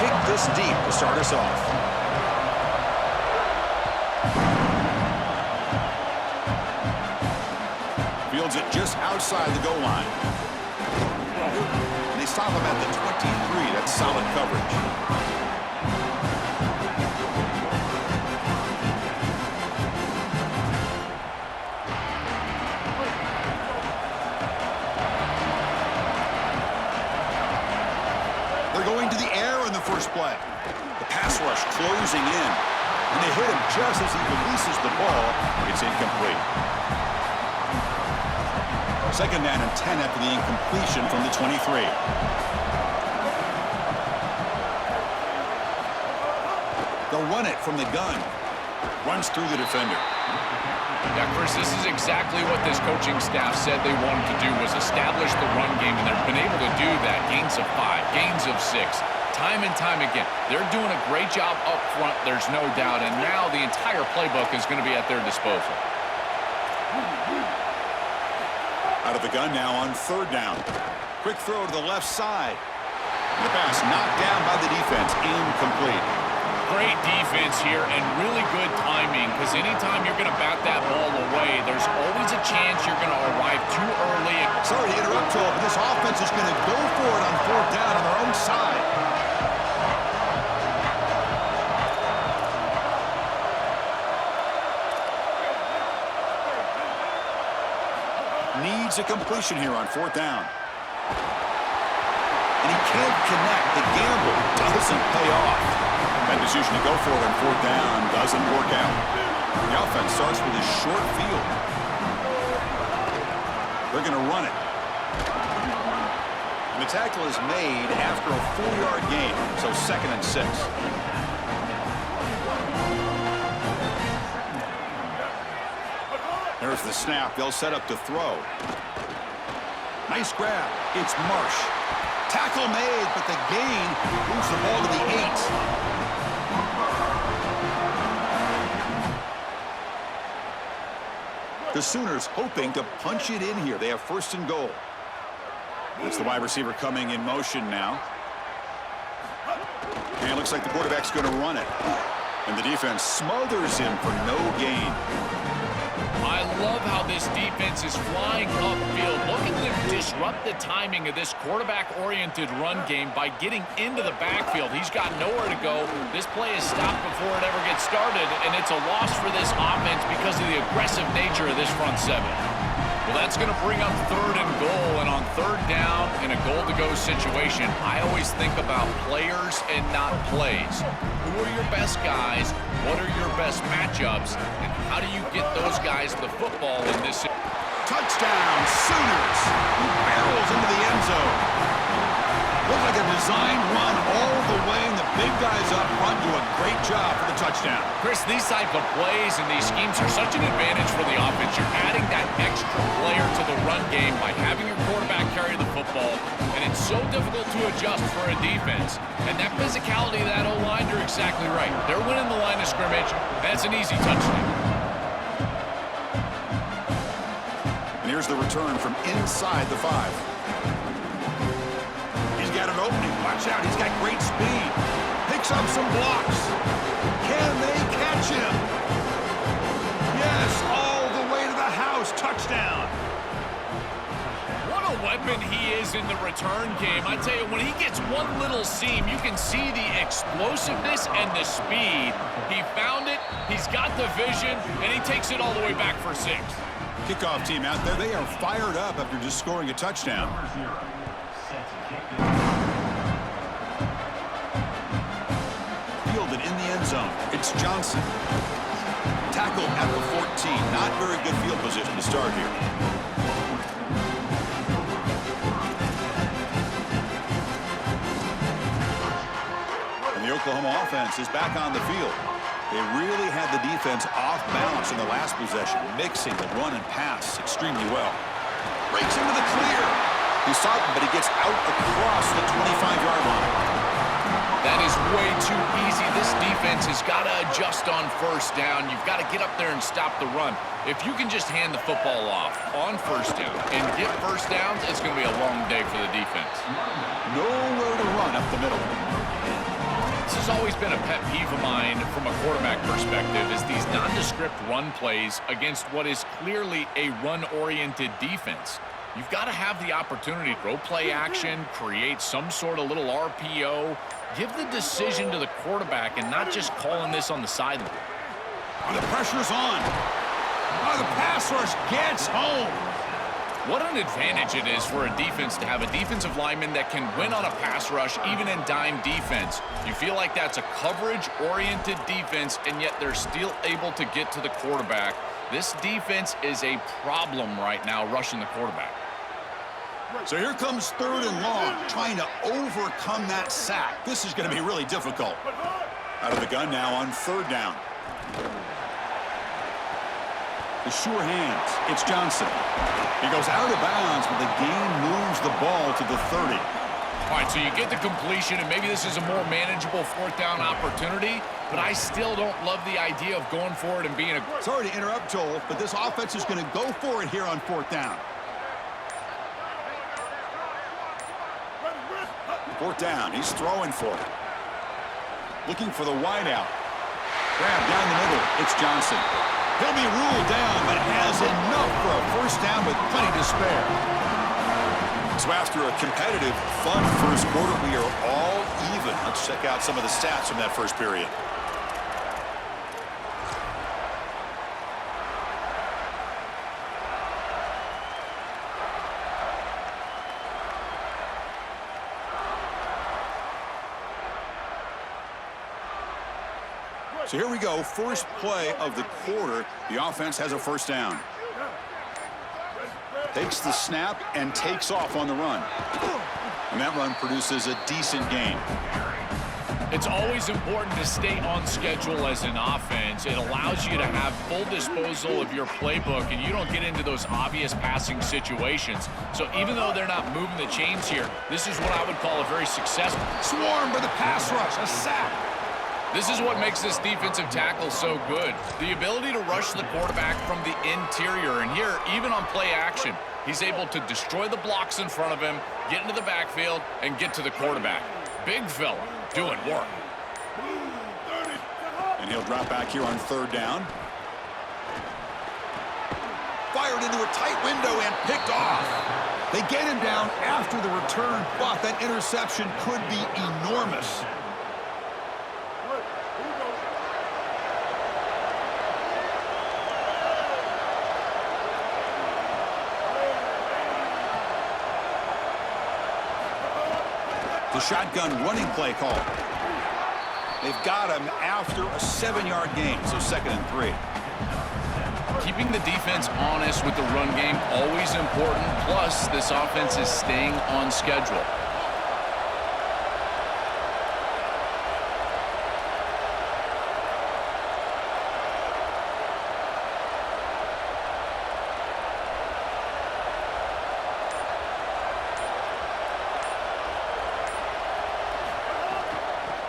kick this deep to start us off. Fields it just outside the goal line. And they stop him at the 23. That's solid coverage. First play. The pass rush closing in. And they hit him just as he releases the ball. It's incomplete. Second down and 10 after the incompletion from the 23. They'll run it from the gun. Runs through the defender. Yeah, Chris, this is exactly what this coaching staff said they wanted to do, was establish the run game, and they've been able to do that. Gains of 5, gains of 6. Time and time again. They're doing a great job up front, there's no doubt, and now the entire playbook is going to be at their disposal. Out of the gun now on third down. Quick throw to the left side. The pass knocked down by the defense. Incomplete. Great defense here and really good timing, because anytime you're going to bat that ball away, there's always a chance you're going to arrive too early. Sorry to interrupt, Joel, but this offense is going to go for it on fourth down on their own side. Needs a completion here on fourth down. And he can't connect. The gamble doesn't pay off. That decision to go for it on fourth down doesn't work out. The offense starts with a short field. They're going to run it. And the tackle is made after a 4-yard gain, so 2nd and 6. There's the snap. They'll set up to throw. Nice grab. It's Marsh. Tackle made, but the gain moves the ball to the 8. The Sooners hoping to punch it in here. They have 1st and goal. It's the wide receiver coming in motion now. And it looks like the quarterback's going to run it. And the defense smothers him for no gain. I love how this defense is flying upfield. Look at them disrupt the timing of this quarterback-oriented run game by getting into the backfield. He's got nowhere to go. This play is stopped before it ever gets started, and it's a loss for this offense because of the aggressive nature of this front 7. Well, that's going to bring up 3rd and goal, and on 3rd down in a goal-to-go situation, I always think about players and not plays. Who are your best guys? What are your best matchups? And how do you get those guys the football in this? Touchdown, Sooners! He barrels into the end zone. Looks like a designed run all the way, and the big guys up front do a great job for the touchdown. Chris, these type of plays and these schemes are such an advantage for the offense. You're adding that extra player to the run game by having your quarterback carry the football, and it's so difficult to adjust for a defense. And that physicality of that O-line, you're exactly right. They're winning the line of scrimmage. That's an easy touchdown. And here's the return from inside the 5. Got an opening. Watch out. He's got great speed. Picks up some blocks. Can they catch him? Yes, all the way to the house. Touchdown. What a weapon he is in the return game. I tell you, when he gets one little seam, you can see the explosiveness and the speed. He found it. He's got the vision, and he takes it all the way back for 6. Kickoff team out there. They are fired up after just scoring a touchdown. Fielded in the end zone. It's Johnson. Tackled at the 14. Not very good field position to start here. And the Oklahoma offense is back on the field. They really had the defense off balance in the last possession, mixing the run and pass extremely well. Breaks into the clear. He saw it, but he gets out across the 25-yard line. That is way too easy. This defense has got to adjust on 1st down. You've got to get up there and stop the run. If you can just hand the football off on 1st down and get 1st downs, it's going to be a long day for the defense. Nowhere to run up the middle. This has always been a pet peeve of mine from a quarterback perspective is these nondescript run plays against what is clearly a run-oriented defense. You've got to have the opportunity to throw play action, create some sort of little RPO, give the decision to the quarterback and not just calling this on the sideline. The pressure's on. The pass rush gets home. What an advantage it is for a defense to have a defensive lineman that can win on a pass rush, even in dime defense. You feel like that's a coverage-oriented defense, and yet they're still able to get to the quarterback. This defense is a problem right now, rushing the quarterback. So here comes 3rd and long, trying to overcome that sack. This is going to be really difficult. Out of the gun now on 3rd down. The sure hands. It's Johnson. He goes out of bounds, but the game moves the ball to the 30. All right, so you get the completion, and maybe this is a more manageable 4th down opportunity, but I still don't love the idea of going for it and being a... Sorry to interrupt, Joel, but this offense is going to go for it here on 4th down. 4th down, he's throwing for it. Looking for the wideout. Grab down the middle, it's Johnson. He'll be ruled down, but has enough for a 1st down with plenty to spare. So after a competitive, fun first quarter, we are all even. Let's check out some of the stats from that first period. So here we go, first play of the quarter. The offense has a 1st down. Takes the snap and takes off on the run. And that run produces a decent gain. It's always important to stay on schedule as an offense. It allows you to have full disposal of your playbook, and you don't get into those obvious passing situations. So even though they're not moving the chains here, this is what I would call a very successful. Swarmed by the pass rush, a sack. This is what makes this defensive tackle so good. The ability to rush the quarterback from the interior. And here, even on play action, he's able to destroy the blocks in front of him, get into the backfield, and get to the quarterback. Big fella doing work. And he'll drop back here on 3rd down. Fired into a tight window and picked off. They get him down after the return, but that interception could be enormous. The shotgun running play call. They've got him after a 7-yard gain, so 2nd and 3. Keeping the defense honest with the run game, always important. Plus, this offense is staying on schedule.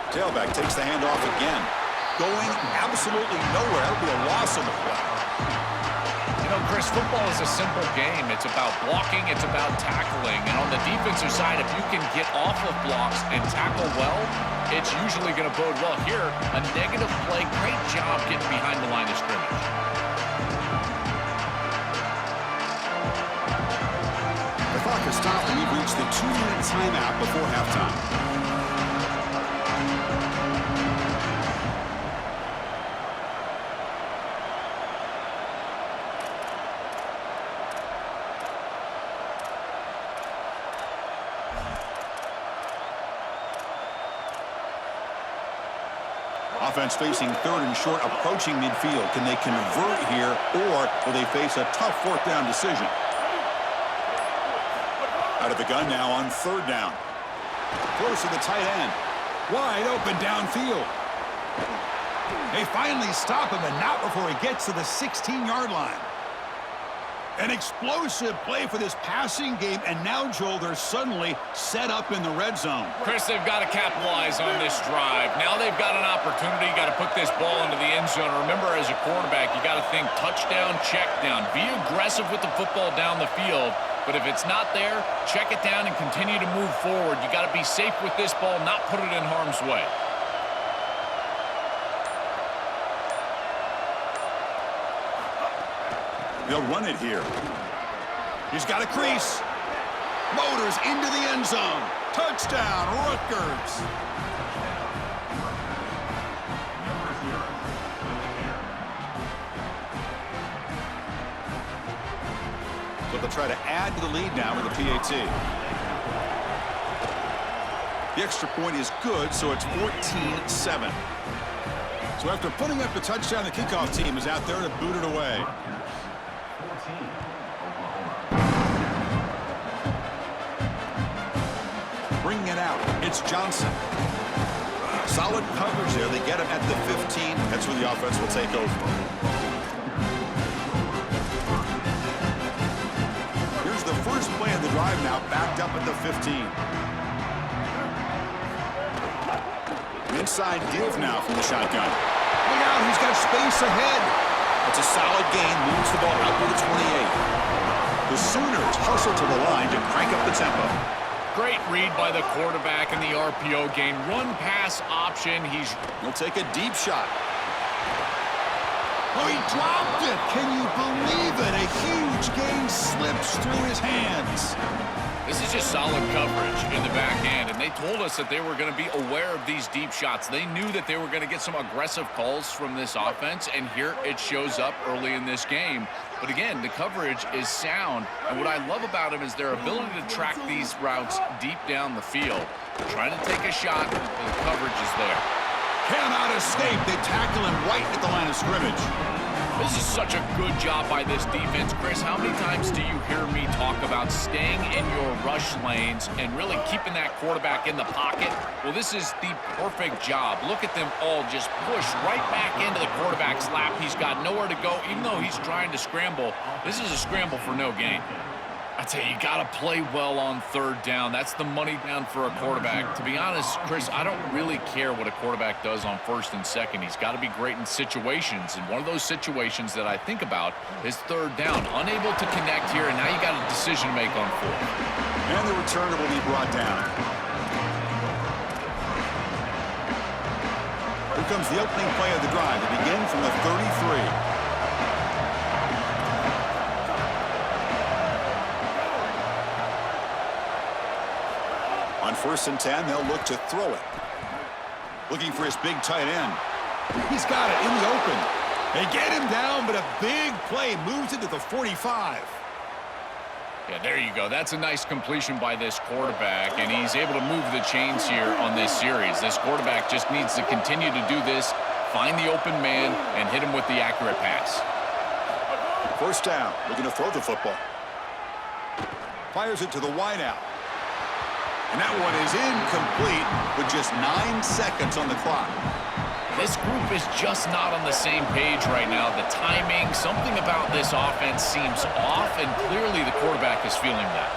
Tailback takes the handoff again. Going absolutely nowhere. That'll be a loss on the play. You know, Chris, football is a simple game. It's about blocking. It's about tackling. And on the defensive side, if you can get off of blocks and tackle well, it's usually going to bode well. Here, a negative play. Great job getting behind the line of scrimmage. The clock has stopped, and we've reached the 2-minute timeout before halftime. Offense facing 3rd and short, approaching midfield. Can they convert here, or will they face a tough 4th down decision? Out of the gun now on 3rd down. Close to the tight end. Wide open downfield. They finally stop him, and not before he gets to the 16-yard line. An explosive play for this passing game, and now, Joel, they're suddenly set up in the red zone. Chris, they've got to capitalize on this drive. Now they've got an opportunity. You got to put this ball into the end zone. Remember, as a quarterback, you got to think touchdown, check down. Be aggressive with the football down the field. But if it's not there, check it down and continue to move forward. You got to be safe with this ball, not put it in harm's way. They'll run it here. He's got a crease. Motors into the end zone. Touchdown, Rutgers. So they'll try to add to the lead now with the PAT. The extra point is good, so it's 14-7. So after putting up the touchdown, the kickoff team is out there to boot it away. Bringing it out, it's Johnson. Solid coverage there. They get him at the 15. That's where the offense will take over. Here's the first play of the drive now, backed up at the 15. Inside give now from the shotgun. Look out, he's got space ahead. It's a solid gain, moves the ball out to the 28. The Sooners hustle to the line to crank up the tempo. Great read by the quarterback in the RPO gain. Run pass option. He'll take a deep shot. Oh, he dropped it. Can you believe it? A huge gain slips through his hands. This is just solid coverage in the back end, and they told us that they were going to be aware of these deep shots. They knew that they were going to get some aggressive calls from this offense, and here it shows up early in this game. But again, the coverage is sound, and what I love about them is their ability to track these routes deep down the field. They're trying to take a shot, and the coverage is there. Cannot escape. They tackle him right at the line of scrimmage. This is such a good job by this defense. Chris, how many times do you hear me talk about staying in your rush lanes and really keeping that quarterback in the pocket? Well, this is the perfect job. Look at them all just push right back into the quarterback's lap. He's got nowhere to go, even though he's trying to scramble. This is a scramble for no gain. I tell you, you got to play well on third down. That's the money down for a quarterback. To be honest, Chris, I don't really care what a quarterback does on first and second. He's got to be great in situations, and one of those situations that I think about is third down. Unable to connect here, and now you got a decision to make on fourth. And the returner will be brought down. Here comes the opening play of the drive. It begins from the 33. On 1st and 10, they'll look to throw it. Looking for his big tight end. He's got it in the open. They get him down, but a big play moves it to the 45. Yeah, there you go. That's a nice completion by this quarterback, and he's able to move the chains here on this series. This quarterback just needs to continue to do this, find the open man, and hit him with the accurate pass. First down, looking to throw the football. Fires it to the wideout. And that one is incomplete with just 9 seconds on the clock. This group is just not on the same page right now. The timing, something about this offense seems off, and clearly the quarterback is feeling that.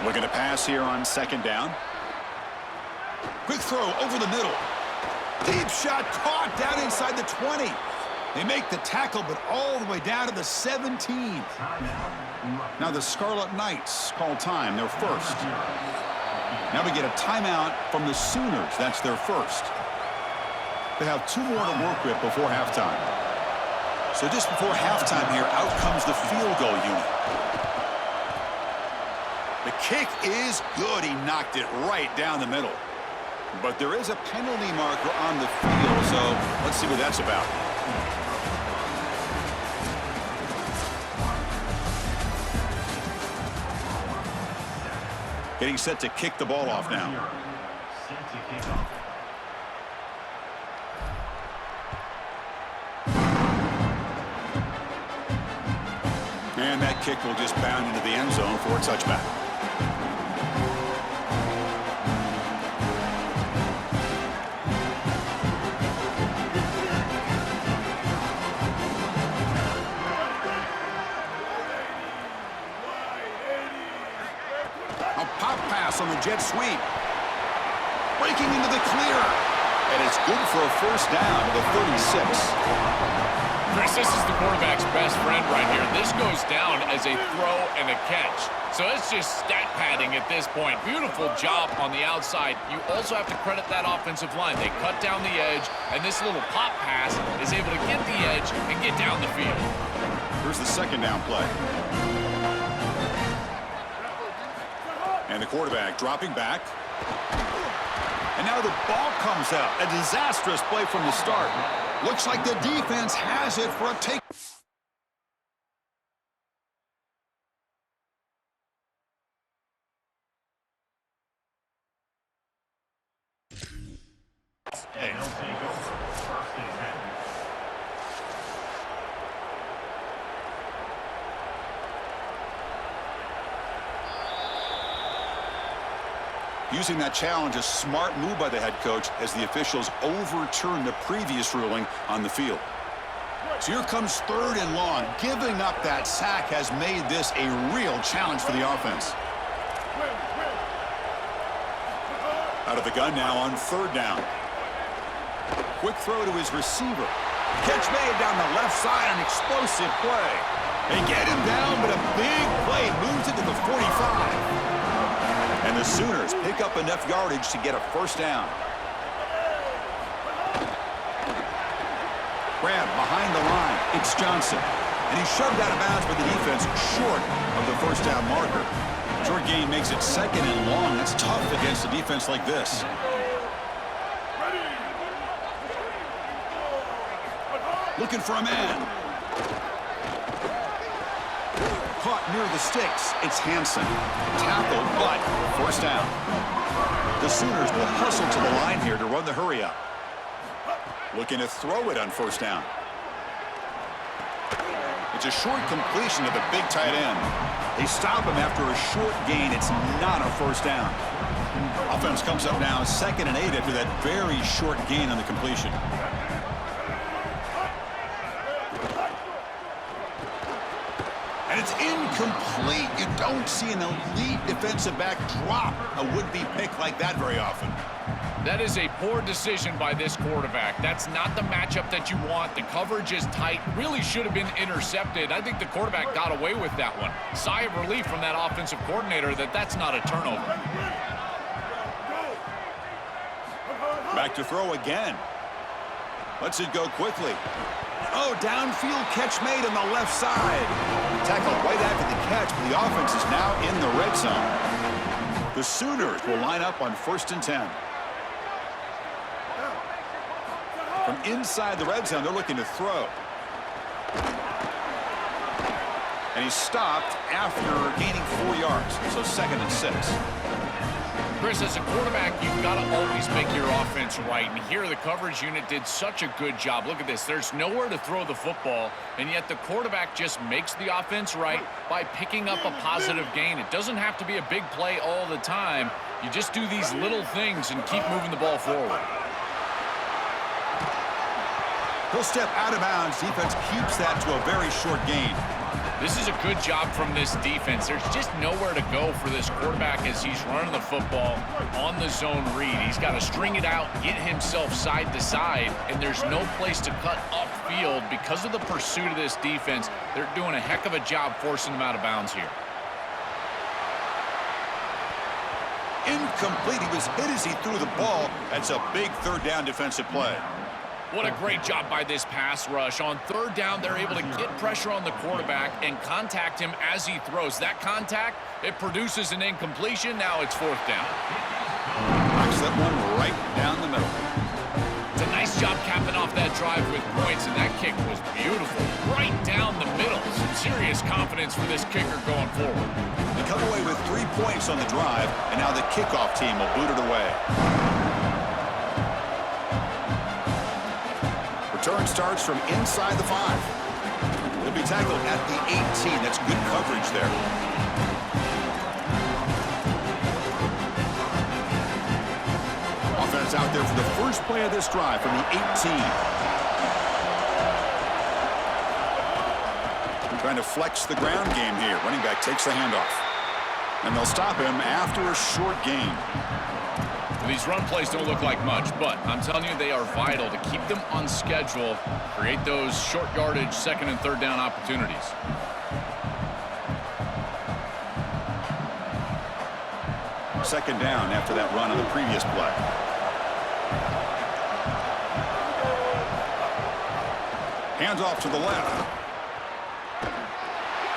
Looking to pass here on 2nd down. Quick throw over the middle. Deep shot caught down inside the 20. They make the tackle, but all the way down to the 17. Now the Scarlet Knights call time, their first. Now we get a timeout from the Sooners. That's their first. They have 2 more to work with before halftime. So just before halftime here, out comes the field goal unit. The kick is good. He knocked it right down the middle. But there is a penalty marker on the field, so let's see what that's about. Getting set to kick the ball off now. And that kick will just bound into the end zone for a touchback. On the jet sweep. Breaking into the clear. And it's good for a first down to the 36. Chris, this is the quarterback's best friend right here. This goes down as a throw and a catch. So it's just stat padding at this point. Beautiful job on the outside. You also have to credit that offensive line. They cut down the edge, and this little pop pass is able to get the edge and get down the field. Here's the second down play. And the quarterback dropping back. And now the ball comes out. A disastrous play from the start. Looks like the defense has it for a take. Using that challenge, a smart move by the head coach as the officials overturn the previous ruling on the field. So here comes 3rd and long. Giving up that sack has made this a real challenge for the offense. Out of the gun now on 3rd down. Quick throw to his receiver. Catch made down the left side, an explosive play. They get him down, but a big play moves it to the 45. And the Sooners pick up enough yardage to get a 1st down. Grab behind the line. It's Johnson. And he's shoved out of bounds by the defense short of the 1st down marker. Short gain makes it 2nd and long. That's tough against a defense like this. Looking for a man. Caught near the sticks. It's Hansen. Tackled, but 1st down. The Sooners will hustle to the line here to run the hurry up. Looking to throw it on 1st down. It's a short completion to the big tight end. They stop him after a short gain. It's not a 1st down. Offense comes up now 2nd and 8 after that very short gain on the completion. And it's incomplete. You don't see an elite defensive back drop a would-be pick like that very often. That is a poor decision by this quarterback. That's not the matchup that you want. The coverage is tight. Really should have been intercepted. I think the quarterback got away with that one. Sigh of relief from that offensive coordinator that that's not a turnover. Back to throw again. Lets it go quickly. Oh, downfield catch made on the left side. Tackled right after the catch, but the offense is now in the red zone. The Sooners will line up on 1st and 10. From inside the red zone, they're looking to throw. And he's stopped after gaining 4 yards, so 2nd and 6. Chris, as a quarterback, you've got to always make your offense right. And here the coverage unit did such a good job. Look at this. There's nowhere to throw the football, and yet the quarterback just makes the offense right by picking up a positive gain. It doesn't have to be a big play all the time. You just do these little things and keep moving the ball forward. He'll step out of bounds. Defense keeps that to a very short gain. This is a good job from this defense. There's just nowhere to go for this quarterback as he's running the football on the zone read. He's got to string it out, get himself side to side, and there's no place to cut upfield because of the pursuit of this defense. They're doing a heck of a job forcing him out of bounds here. Incomplete. He was hit as he threw the ball. That's a big 3rd down defensive play. What a great job by this pass rush. On 3rd down, they're able to get pressure on the quarterback and contact him as he throws. That contact, it produces an incompletion. Now it's 4th down. Knocks that one right down the middle. It's a nice job capping off that drive with points, and that kick was beautiful. Right down the middle. Some serious confidence for this kicker going forward. They come away with 3 points on the drive, and now the kickoff team will boot it away. Return starts from inside the 5. He'll be tackled at the 18. That's good coverage there. Offense out there for the first play of this drive from the 18. Trying to flex the ground game here. Running back takes the handoff. And they'll stop him after a short gain. These run plays don't look like much, but I'm telling you, they are vital to keep them on schedule, create those short yardage second and third down opportunities. Second down after that run on the previous play. Hands off to the left.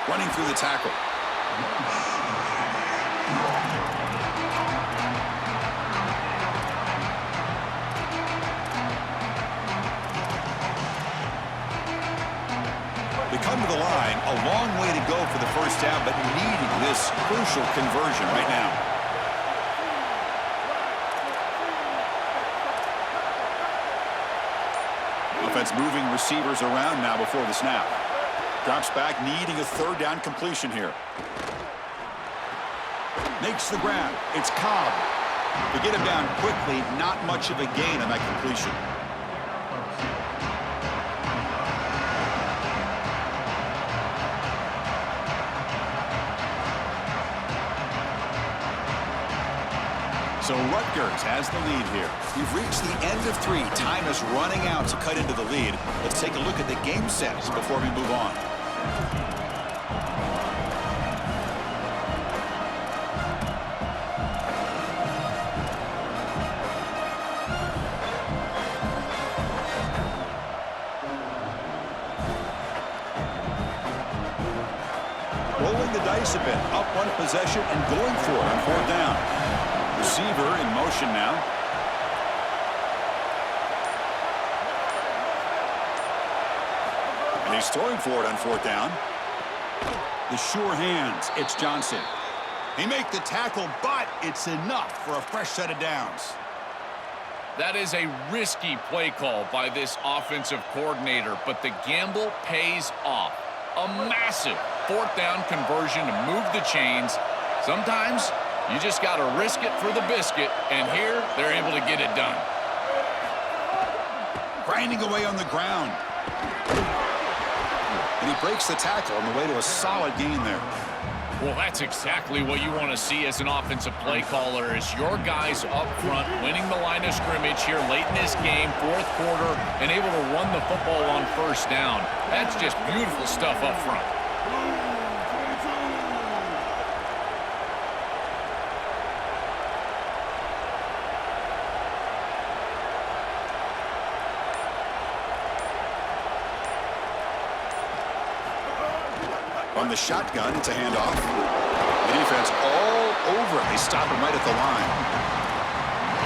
Running through the tackle. They come to the line, a long way to go for the first down, but needing this crucial conversion right now. Offense moving receivers around now before the snap. Drops back, needing a third down completion here. Makes the grab. It's Cobb. They get him down quickly, not much of a gain on that completion. So Rutgers has the lead here. We've reached the end of 3. Time is running out to cut into the lead. Let's take a look at the game sets before we move on. Rolling the dice a bit, up one possession and going for it on fourth down. Receiver in motion now. And he's throwing for it on fourth down. The sure hands. It's Johnson. He makes the tackle, but it's enough for a fresh set of downs. That is a risky play call by this offensive coordinator, but the gamble pays off. A massive fourth down conversion to move the chains. Sometimes you just got to risk it for the biscuit, and here they're able to get it done. Grinding away on the ground. And he breaks the tackle on the way to a solid gain there. Well, that's exactly what you want to see as an offensive play caller, is your guys up front winning the line of scrimmage here late in this game, fourth quarter, and able to run the football on first down. That's just beautiful stuff up front. On the shotgun, it's a handoff. The defense all over it. They stop him right at the line.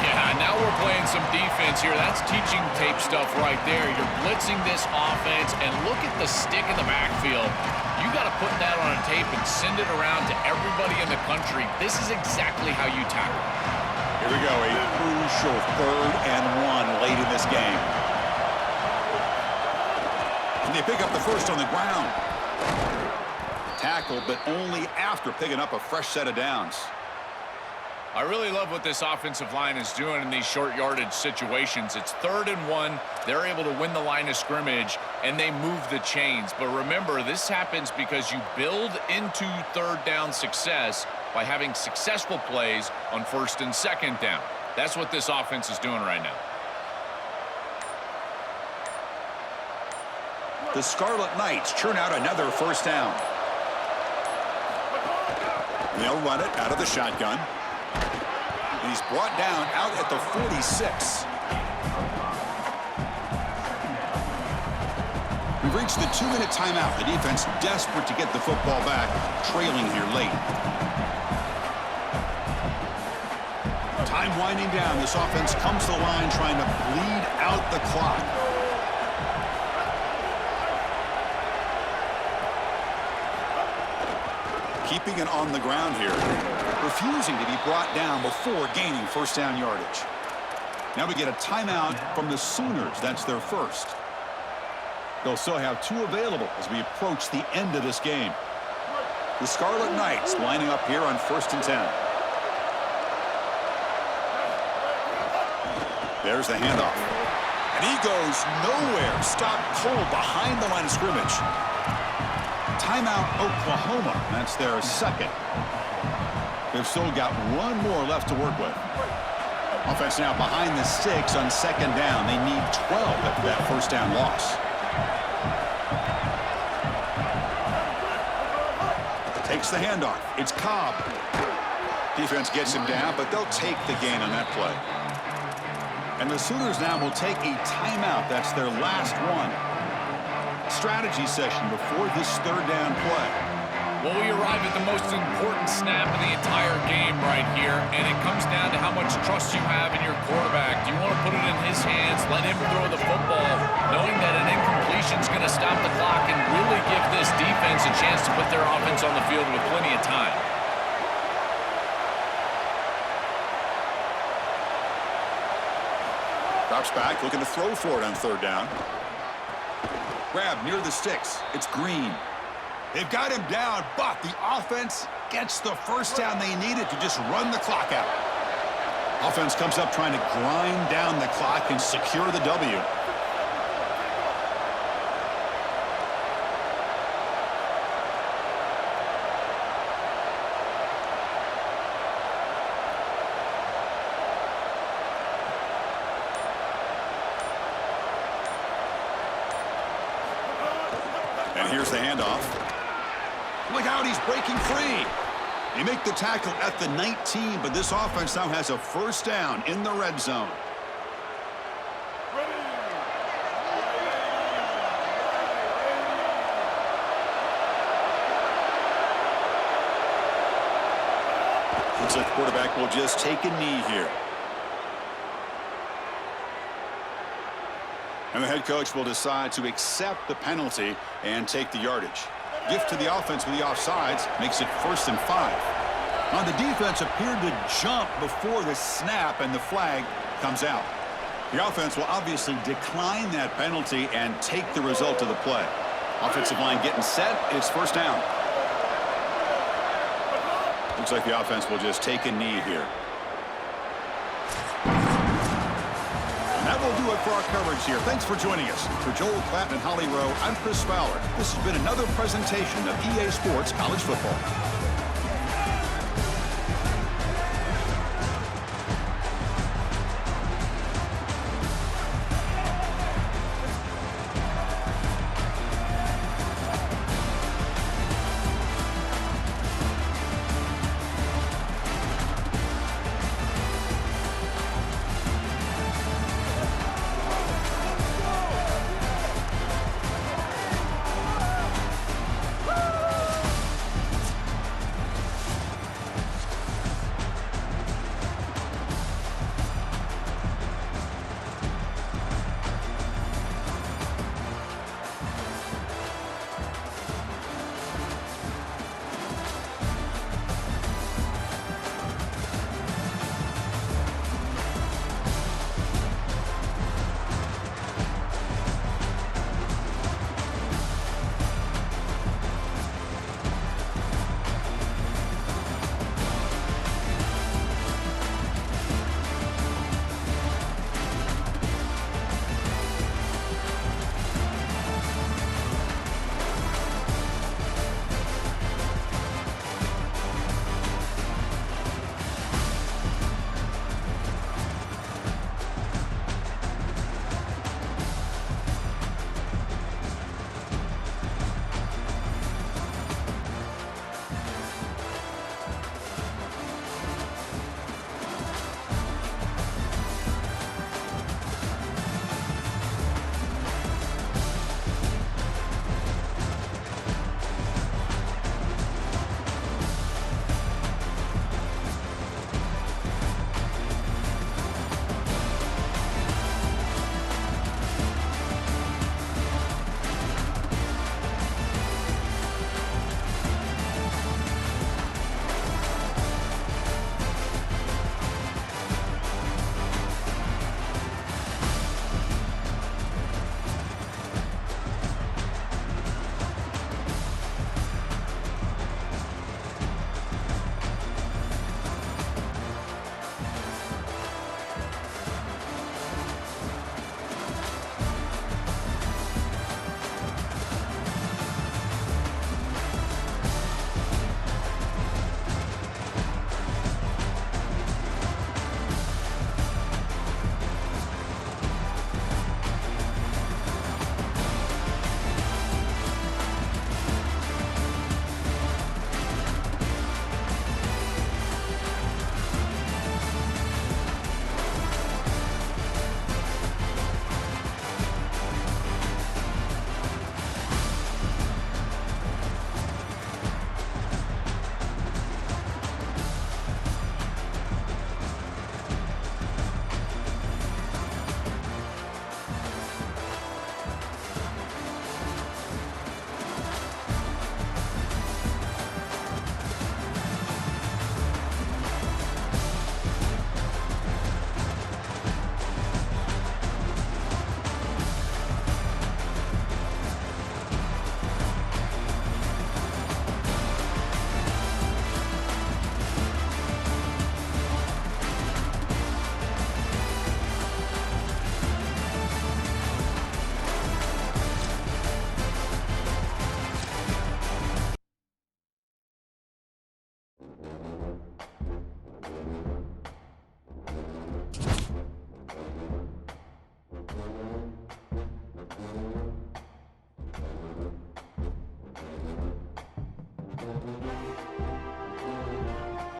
Yeah, now we're playing some defense here. That's teaching tape stuff right there. You're blitzing this offense, and look at the stick in the backfield. You got to put that on a tape and send it around to everybody in the country. This is exactly how you tackle. Here we go, a crucial 3rd and 1 late in this game. And they pick up the first on the ground. Tackle, but only after picking up a fresh set of downs. I really love what this offensive line is doing in these short yardage situations. It's 3rd and 1. They're able to win the line of scrimmage, and they move the chains. But remember, this happens because you build into third down success by having successful plays on first and second down. That's what this offense is doing right now. The Scarlet Knights churn out another first down. And they'll run it out of the shotgun. And he's brought down out at the 46. We've reached the 2-minute timeout. The defense desperate to get the football back, trailing here late. Time winding down. This offense comes to the line trying to bleed out the clock. Keeping it on the ground here. Refusing to be brought down before gaining first down yardage. Now we get a timeout from the Sooners. That's their first. They'll still have 2 available as we approach the end of this game. The Scarlet Knights lining up here on 1st and 10. There's the handoff. And he goes nowhere. Stopped cold behind the line of scrimmage. Timeout, Oklahoma. That's their second. They've still got 1 more left to work with. Offense now behind the 6 on second down. They need 12 after that first down loss. Takes the handoff. It's Cobb. Defense gets him down, but they'll take the gain on that play. And the Sooners now will take a timeout. That's their last one. Strategy session before this third down play. Well, we arrive at the most important snap of the entire game right here, and it comes down to how much trust you have in your quarterback. Do you want to put it in his hands, let him throw the football, knowing that an incompletion is going to stop the clock and really give this defense a chance to put their offense on the field with plenty of time? Drops back, looking to throw for it on third down. Grab near the sticks. It's Green. They've got him down, but the offense gets the first down they needed to just run the clock out. Offense comes up trying to grind down the clock and secure the W. And here's the handoff. Look out, he's breaking free. They make the tackle at the 19, but this offense now has a first down in the red zone. Looks like the quarterback will just take a knee here. And the head coach will decide to accept the penalty and take the yardage. Gift to the offense with the offsides makes it 1st and 5. Now the defense appeared to jump before the snap, and the flag comes out. The offense will obviously decline that penalty and take the result of the play. Offensive line getting set. It's first down. Looks like the offense will just take a knee here. That will do it for our coverage here. Thanks for joining us. For Joel Klatt and Holly Rowe, I'm Chris Fowler. This has been another presentation of EA Sports College Football.